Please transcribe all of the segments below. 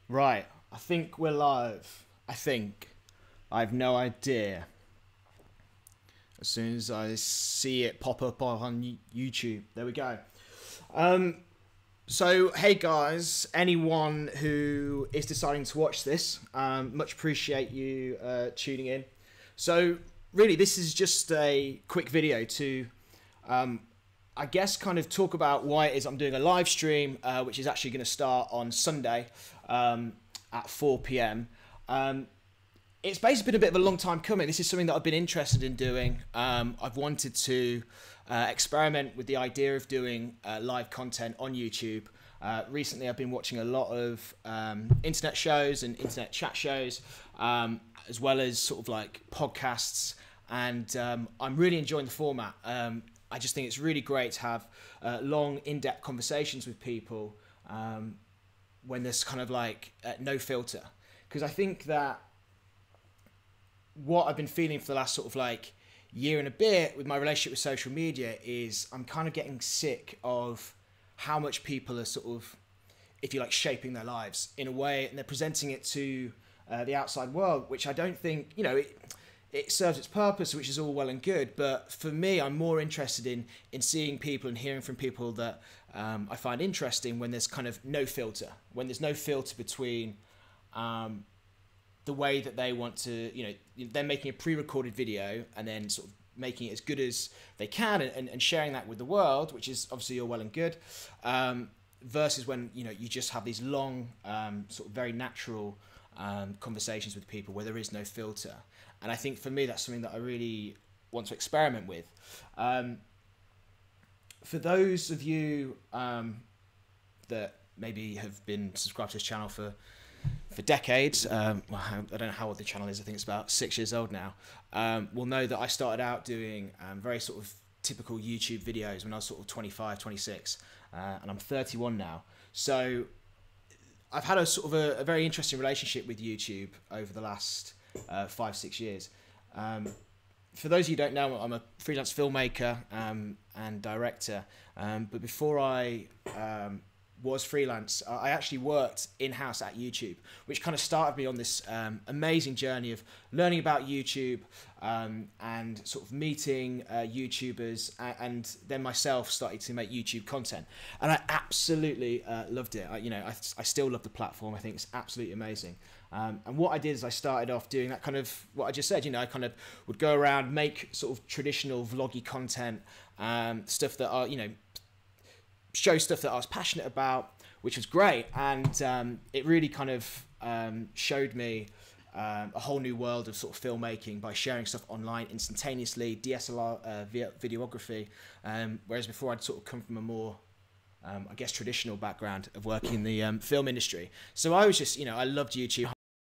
Right, I think we're live. I think. I have no idea. As soon as I see it pop up on YouTube, there we go. Um, so, hey guys, anyone who is deciding to watch this, much appreciate you tuning in. So, really, this is just a quick video to, I guess, kind of talk about why it is I'm doing a live stream, which is actually going to start on Sunday at 4 p.m. It's basically been a bit of a long time coming. This is something that I've been interested in doing. I've wanted to experiment with the idea of doing live content on YouTube. Recently, I've been watching a lot of internet shows and internet chat shows, as well as sort of like podcasts, and I'm really enjoying the format. I just think it's really great to have long, in-depth conversations with people when there's kind of like no filter. Because I think that what I've been feeling for the last sort of like year and a bit with my relationship with social media is I'm kind of getting sick of how much people are sort of, if you like, shaping their lives in a way, and they're presenting it to the outside world, which I don't think, you know, it serves its purpose, which is all well and good. But for me, I'm more interested in seeing people and hearing from people that I find interesting when there's kind of no filter, when there's no filter between the way that they want to, you know, they're making a pre-recorded video and then sort of making it as good as they can and sharing that with the world, which is obviously all well and good, versus when, you know, you just have these long, sort of very natural conversations with people where there is no filter. And I think for me, that's something that I really want to experiment with. For those of you that maybe have been subscribed to this channel for decades, well, I don't know how old the channel is, I think it's about 6 years old now, will know that I started out doing very sort of typical YouTube videos when I was sort of 25, 26, and I'm 31 now. So I've had a sort of a very interesting relationship with YouTube over the last 5-6 years. For those of you who don't know, I'm a freelance filmmaker and director, but before I was freelance, I actually worked in-house at YouTube, which kind of started me on this amazing journey of learning about YouTube and sort of meeting YouTubers, and then myself started to make YouTube content, and I absolutely loved it. I still love the platform. I think it's absolutely amazing. And what I did is I started off doing that kind of what I just said. You know, I kind of would go around, make sort of traditional vloggy content, stuff that are, you know, show stuff that I was passionate about, which was great. And it really kind of showed me a whole new world of sort of filmmaking by sharing stuff online instantaneously, DSLR videography, whereas before I'd sort of come from a more I guess traditional background of working in the film industry. So I was just, you know, I loved YouTube.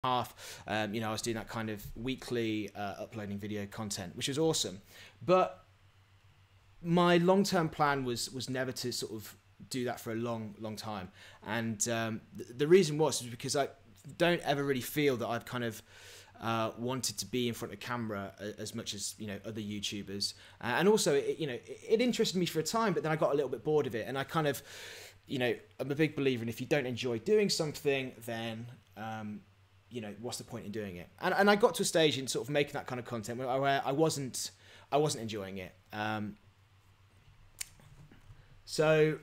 You know, I was doing that kind of weekly uploading video content, which was awesome. But my long-term plan was never to sort of do that for a long time. And the reason was because I don't ever really feel that I've kind of wanted to be in front of camera as much as, you know, other YouTubers. And also, it interested me for a time, but then I got a little bit bored of it. And I kind of, you know, I'm a big believer in if you don't enjoy doing something, then you know, what's the point in doing it? And I got to a stage in sort of making that kind of content where I wasn't enjoying it. So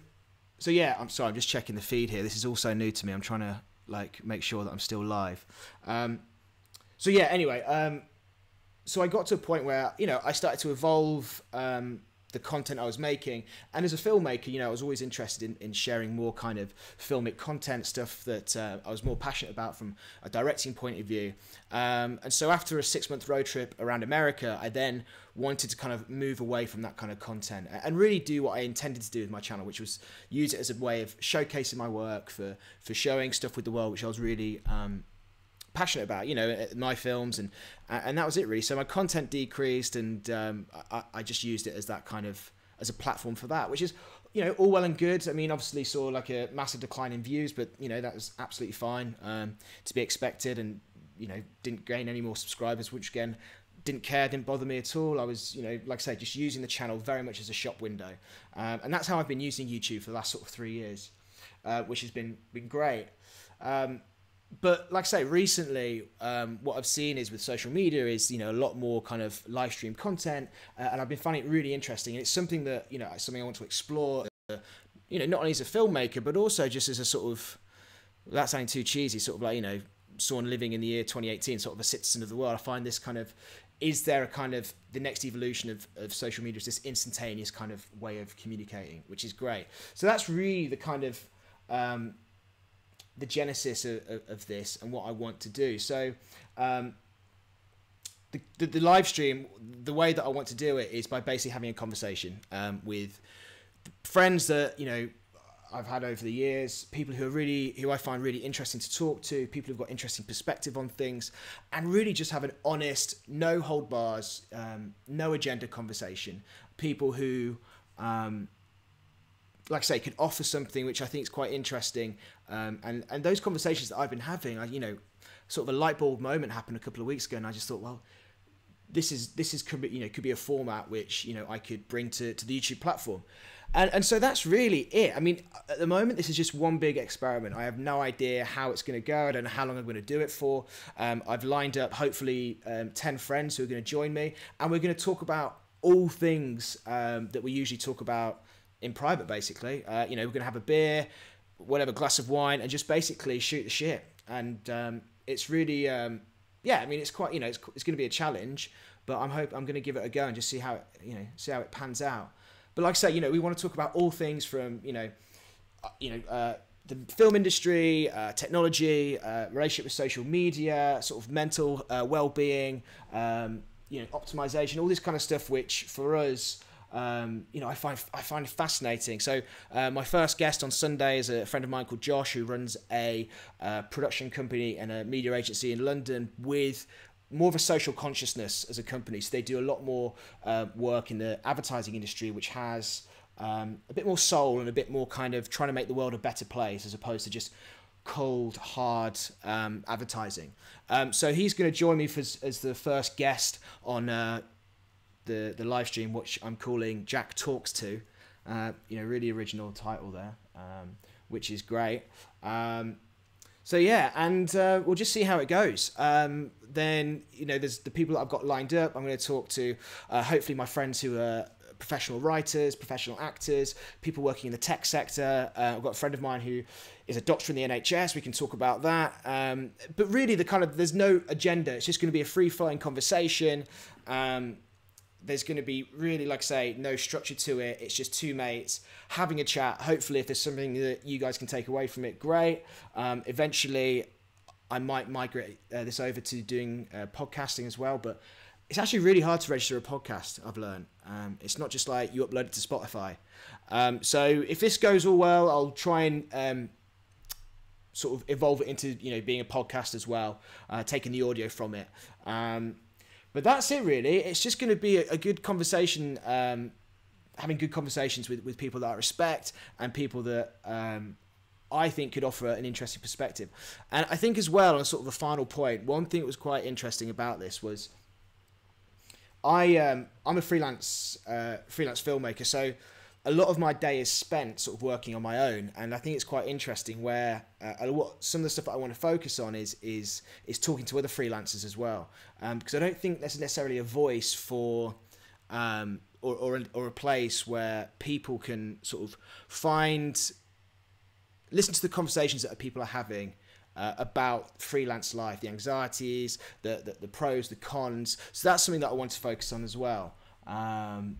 yeah, I'm sorry, I'm just checking the feed here. This is also new to me. I'm trying to like make sure that I'm still live. So yeah, anyway, so I got to a point where, you know, I started to evolve the content I was making, and as a filmmaker, you know, I was always interested in sharing more kind of filmic content, stuff that I was more passionate about from a directing point of view. And so after a 6-month road trip around America, I then wanted to kind of move away from that kind of content and really do what I intended to do with my channel, which was use it as a way of showcasing my work, for showing stuff with the world, which I was really passionate about, you know, my films, and that was it really. So my content decreased, and I just used it as that kind of, as a platform for that, which is, you know, all well and good. I mean, obviously saw like a massive decline in views, but you know, that was absolutely fine, to be expected, and you know, didn't gain any more subscribers, which again, didn't care, didn't bother me at all. I was, you know, like I say, just using the channel very much as a shop window, and that's how I've been using YouTube for the last sort of 3 years, which has been great. but like I say, recently, what I've seen is with social media is, a lot more kind of live stream content, and I've been finding it really interesting. And it's something that, something I want to explore, not only as a filmmaker, but also just as a sort of, without sounding too cheesy, sort of like, someone living in the year 2018, sort of a citizen of the world. I find this kind of, is there a kind of, the next evolution of social media is this instantaneous kind of way of communicating, which is great. So that's really the kind of, the genesis of this and what I want to do. So the live stream, the way that I want to do it is by basically having a conversation with friends that, I've had over the years, people who I find really interesting to talk to, people who've got interesting perspective on things, and really just have an honest, no hold bars, no agenda conversation. People who, like I say, could offer something which I think is quite interesting. And those conversations that I've been having, sort of a light bulb moment happened a couple of weeks ago, and I just thought, well, this could be a format which I could bring to the YouTube platform. And so that's really it. I mean, at the moment, this is just one big experiment. I have no idea how it's going to go. I don't know how long I'm going to do it for. I've lined up, hopefully, 10 friends who are going to join me. And we're going to talk about all things that we usually talk about in private, basically. We're going to have a beer, whatever, glass of wine, and just basically shoot the shit. And it's really, it's quite, it's going to be a challenge. But I'm going to give it a go and just see how it pans out. But like I say, we want to talk about all things from, the film industry, technology, relationship with social media, sort of mental well-being, optimization, all this kind of stuff, which for us, I find fascinating. So my first guest on Sunday is a friend of mine called Josh, who runs a production company and a media agency in London with more of a social consciousness as a company. So they do a lot more work in the advertising industry, which has a bit more soul and a bit more kind of trying to make the world a better place as opposed to just cold, hard advertising. So he's going to join me as the first guest on the live stream, which I'm calling Jack Talks To. Really original title there, which is great. So yeah, and we'll just see how it goes. Then, there's the people that I've got lined up. I'm going to talk to, hopefully, my friends who are professional writers, professional actors, people working in the tech sector. I've got a friend of mine who is a doctor in the NHS. We can talk about that. But really, there's no agenda. It's just going to be a free-flowing conversation. There's going to be really, like I say, no structure to it. It's just two mates having a chat. Hopefully, if there's something that you guys can take away from it, great. Eventually, I might migrate this over to doing podcasting as well. But it's actually really hard to register a podcast, I've learned. It's not just like you upload it to Spotify. So if this goes all well, I'll try and sort of evolve it into, being a podcast as well, taking the audio from it. But that's it, really. It's just going to be a good conversation, having good conversations with people that I respect and people that I think could offer an interesting perspective. And I think as well, on sort of a final point, one thing that was quite interesting about this was I'm a freelance filmmaker, so a lot of my day is spent sort of working on my own, and I think it's quite interesting where some of the stuff that I want to focus on is talking to other freelancers as well, because I don't think there's necessarily a voice for or a place where people can sort of listen to the conversations that people are having about freelance life, the anxieties, the pros, the cons. So that's something that I want to focus on as well.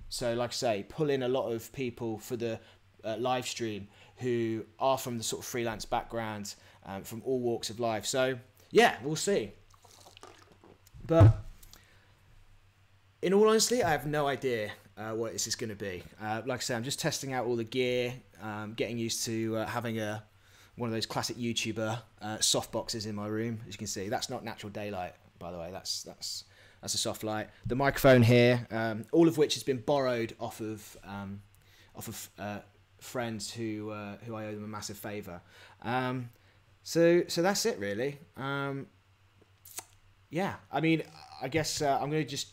So like I say, pull in a lot of people for the live stream who are from the sort of freelance background, from all walks of life. So yeah, we'll see. But in all honesty, I have no idea what this is going to be. Like I say, I'm just testing out all the gear, getting used to having one of those classic YouTuber soft boxes in my room. As you can see, that's not natural daylight, by the way. That's a soft light. The microphone here, all of which has been borrowed off of friends who I owe them a massive favour. So that's it, really. Yeah, I mean, I guess I'm going to just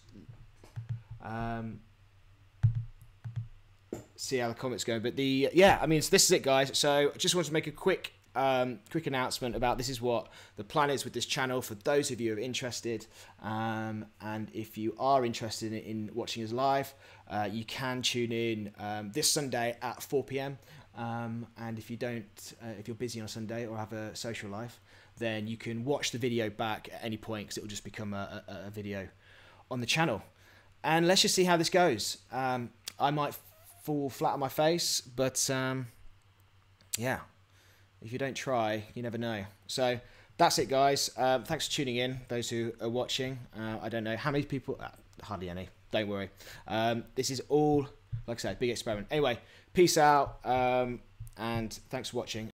see how the comments go. But this is it, guys. So I just wanted to make a quick quick announcement about this is what the plan is with this channel for those of you who are interested. And if you are interested in watching us live, you can tune in this Sunday at 4 p.m. And if you're busy on a Sunday or have a social life, then you can watch the video back at any point, because it will just become a video on the channel. And let's just see how this goes. I might fall flat on my face, but yeah, if you don't try, you never know. So that's it, guys. Thanks for tuning in, those who are watching. I don't know how many people, hardly any, don't worry. This is all, like I said, big experiment. Anyway, peace out, and thanks for watching.